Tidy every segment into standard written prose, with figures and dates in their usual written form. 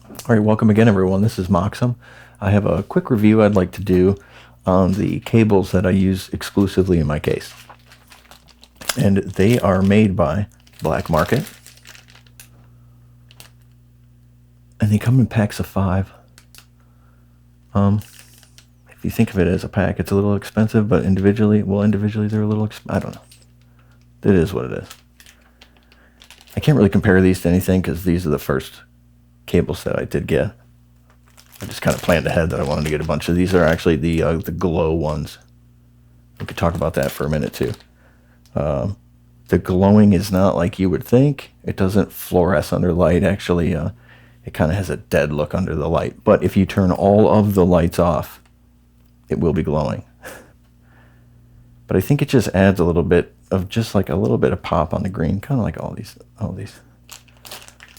All right, welcome again, everyone. This is MoXoM. I have a quick review I'd like to do on the cables that I use exclusively in my case. And they are made by Black Market. And they come in packs of 5. If you think of it as a pack, it's a little expensive, but individually they're a little, I don't know. It is what it is. I can't really compare these to anything because these are the first cables that I did get. I just kind of planned ahead that I wanted to get a bunch of these. Are actually the glow ones. We could talk about that for a minute too. The glowing is not like you would think. It doesn't fluoresce under light. Actually, it kind of has a dead look under the light. But if you turn all of the lights off, it will be glowing. But I think it just adds a little bit of just like a little bit of pop on the green, kind of like all these.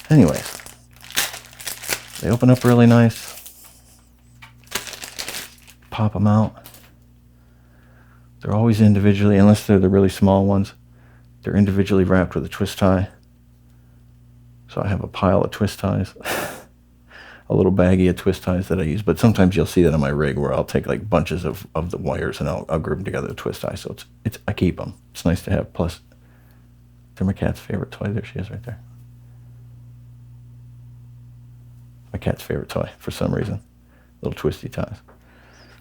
Anyways, they open up really nice. Pop them out. They're always individually, unless they're the really small ones, they're individually wrapped with a twist tie. So I have a pile of twist ties, a little baggie of twist ties that I use. But sometimes you'll see that on my rig where I'll take like bunches of the wires and I'll group them together with twist ties. So I keep them. It's nice to have. Plus, they're my cat's favorite toy. There she is right there. My cat's favorite toy for some reason. Little twisty ties.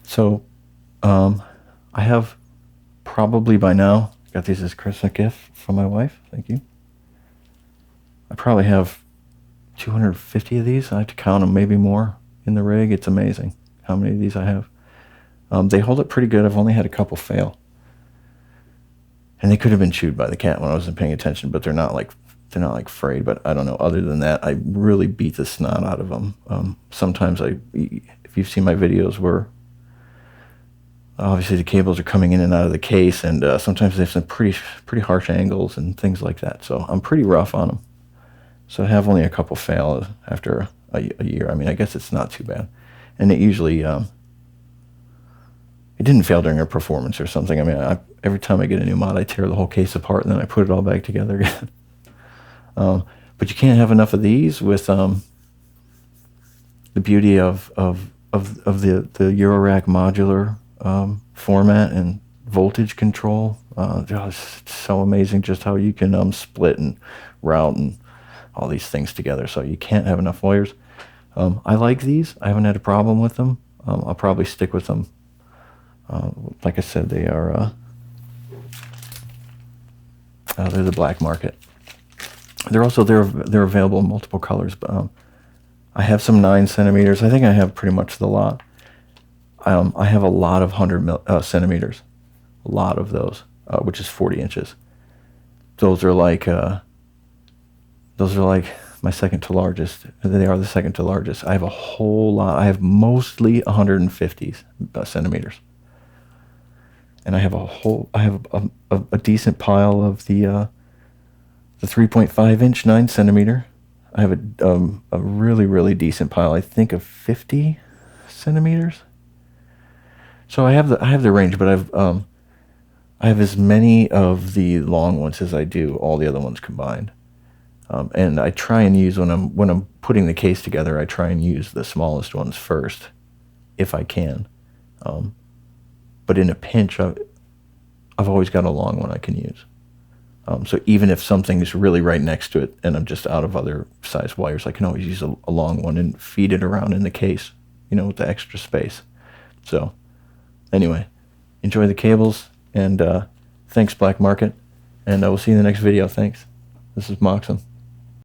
So I have probably by now, got these as a Christmas gift from my wife. Thank you. I probably have 250 of these. I have to count them, maybe more in the rig. It's amazing how many of these I have. They hold up pretty good. I've only had a couple fail. And they could have been chewed by the cat when I wasn't paying attention, but they're not like frayed. But I don't know. Other than that, I really beat the snot out of them. Sometimes if you've seen my videos where obviously the cables are coming in and out of the case, and sometimes they have some pretty harsh angles and things like that. So I'm pretty rough on them. So I have only a couple fail after a year. I mean, I guess it's not too bad. And it usually, it didn't fail during a performance or something. I mean, every time I get a new mod, I tear the whole case apart and then I put it all back together again. But you can't have enough of these with the beauty of the Eurorack modular format and voltage control. It's so amazing just how you can split and route and all these things together. So you can't have enough wires. I like these. I haven't had a problem with them. I'll probably stick with them. Like I said, they are they're the Black Market. They're available in multiple colors. But I have some 9 centimeters. I think I have pretty much the lot. I have a lot of 100 centimeters, a lot of those, which is 40 inches. Those are like my second to largest. They are the second to largest. I have a whole lot. I have mostly 150 centimeters, and I have a decent pile of the 3.5 inch 9 centimeter. I have a really decent pile. I think of 50 centimeters. So I have the range, but I have as many of the long ones as I do all the other ones combined. And I try and use when I'm putting the case together, I try and use the smallest ones first, if I can. But in a pinch, I've always got a long one I can use. So even if something is really right next to it and I'm just out of other size wires, I can always use a long one and feed it around in the case, with the extra space. So anyway, enjoy the cables, and thanks, Black Market, and I will see you in the next video. Thanks. This is MoXoM.